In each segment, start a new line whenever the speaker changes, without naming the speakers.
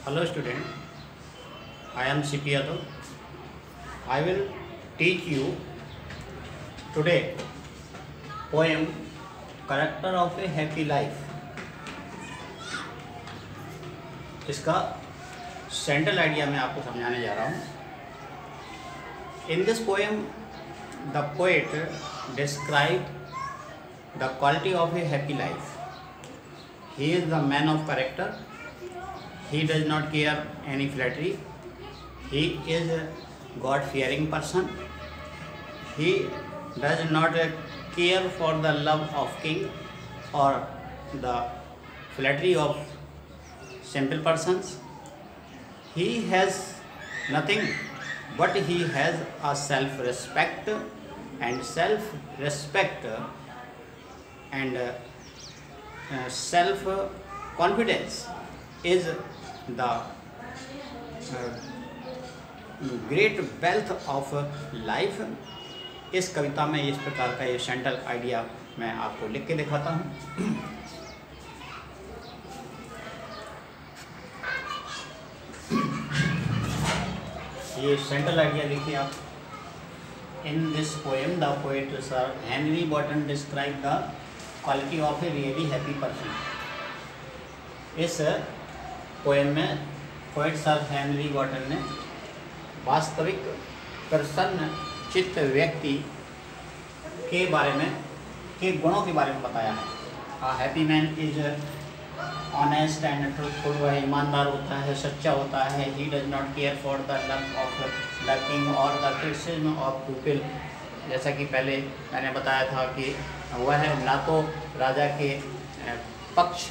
Hello student, I am CP Yadav. I will teach you today poem Character of a Happy Life. इसका central idea मैं आपको समझाने जा रहा हूँ. In this poem, the poet described the quality of a happy life. He is the man of character. He does not care any flattery. He is a God-fearing person. He does not care for the love of king or the flattery of simple persons. He has nothing, but he has a self-respect, and self-respect and self-confidence is the great wealth of life. इस कविता में इस प्रकार का ये central idea मैं आपको लिख के दिखाता हूँ. ये सेंट्रल आइडिया देखिए आप. In this poem the poet Sir Henry Wotton describe the quality of a really happy person. इस पोएम में पोएट सर हेनरी बॉटन ने वास्तविक प्रसन्न चित्त व्यक्ति के बारे में के गुणों के बारे में बताया है. Happy man is honest and truthful. वह ईमानदार होता है, सच्चा होता है. He does not care for the love of the king और द क्रिटिसिज्म ऑफ पीपल. जैसा कि पहले मैंने बताया था कि वह ना तो राजा के पक्ष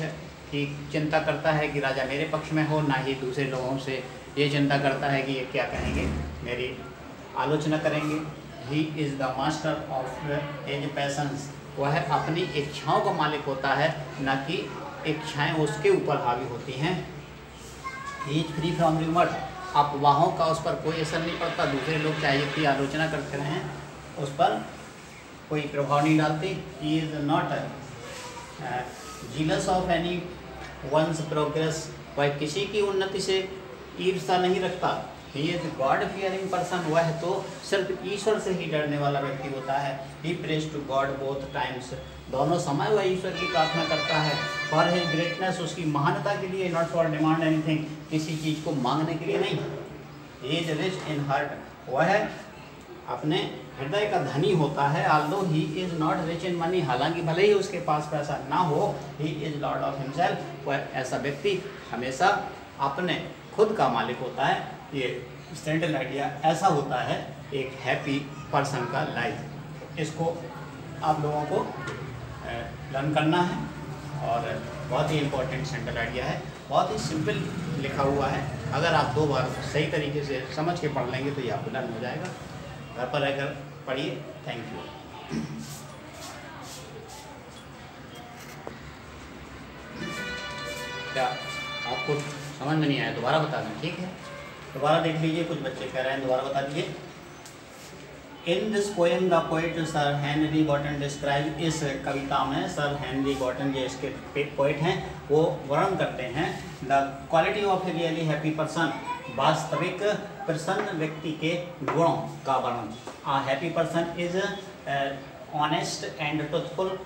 की चिंता करता है कि राजा मेरे पक्ष में हो, ना ही दूसरे लोगों से ये चिंता करता है कि ये क्या कहेंगे, मेरी आलोचना करेंगे. He is the master of his passions. वह अपनी इच्छाओं का मालिक होता है, न कि इच्छाएं उसके ऊपर हावी होती हैं. He is free from rumours. अफवाहों का उस पर कोई असर नहीं पड़ता. दूसरे लोग चाहे जितनी आलोचना करते रहें, उस पर कोई प्रभाव नहीं डालती. He is not jealous of anyone's progress. वह किसी की उन्नति से ईर्ष्या नहीं रखता. He is God fearing person. वह तो सिर्फ ईश्वर से ही डरने वाला व्यक्ति होता है. He praise to God both times. दोनों समय वह ईश्वर की प्रार्थना करता है. फॉर हिज ग्रेटनेस, उसकी महानता के लिए. नॉट फॉर डिमांड एनीथिंग, किसी चीज़ को मांगने के लिए नहीं. He is rich in heart. वह अपने हृदय का धनी होता है. Although he is not rich in money. हालांकि भले ही उसके पास पैसा ना हो, he is Lord of himself. वह ऐसा व्यक्ति हमेशा अपने खुद का मालिक होता है. ये सेंट्रल आइडिया ऐसा होता है एक हैप्पी पर्सन का लाइफ. इसको आप लोगों को लर्न करना है और बहुत ही इम्पोर्टेंट सेंट्रल आइडिया है. बहुत ही सिंपल लिखा हुआ है. अगर आप 2 बार सही तरीके से समझ के पढ़ लेंगे तो ये आपको लर्न हो जाएगा. घर पर रहकर पढ़िए. Thank you. क्या आपको समझ में नहीं आया? दोबारा बता दें, ठीक है? दोबारा देख लीजिए. कुछ बच्चे कह रहे हैं, दोबारा बता दीजिए. In this poem the poet Sir Henry Wotton describe. इस कविता में सर हेनरी बॉटन जो इसके पोएट हैं वो वर्णन करते हैं the quality of a really happy person. वास्तविक प्रसन्न व्यक्ति के गुणों का वर्णन. A happy person is honest and truthful.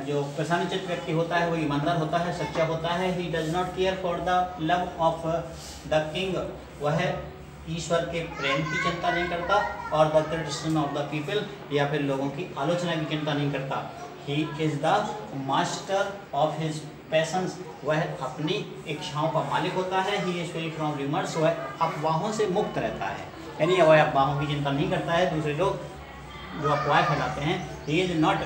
जो प्रसन्नचित्त व्यक्ति होता है वो ईमानदार होता है, सच्चा होता है. He does not care for the love of the king. वह ईश्वर के प्रेम की चिंता नहीं करता और the criticism of the people, या फिर लोगों की आलोचना की चिंता नहीं करता. ही is the master of his patience. वह अपनी इच्छाओं का मालिक होता है. He is free from rumours. वह अफवाहों से मुक्त रहता है, यानी वह अफवाहों की चिंता नहीं करता है. दूसरे लोग जो अफवाहें फैलाते हैं. He is not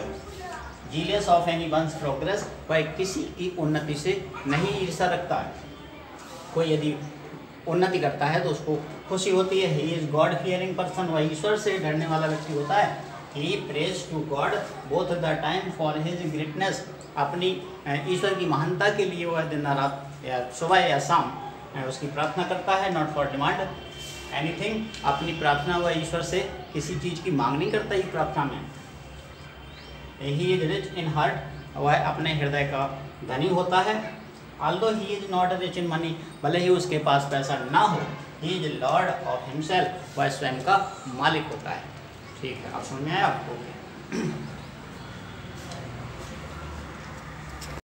jealous of anyone's progress. वह किसी की उन्नति से नहीं ईर्ष्या रखता है. कोई यदि उन्नति करता है तो उसको खुशी होती है. He is God fearing person. वह ईश्वर से डरने वाला व्यक्ति होता है. He praise to God both the time for his greatness. अपनी ईश्वर की महानता के लिए वह दिन रात या सुबह या शाम उसकी प्रार्थना करता है. Not for demand anything. अपनी प्रार्थना वह ईश्वर से किसी चीज़ की मांग नहीं करता ही प्रार्थना में. He is rich in heart. वह अपने हृदय का धनी होता है. Although he is not rich in money, भले ही उसके पास पैसा ना हो, he is Lord of himself, वह स्वयं का मालिक होता है। ठीक है, आप समझ में आया आपको?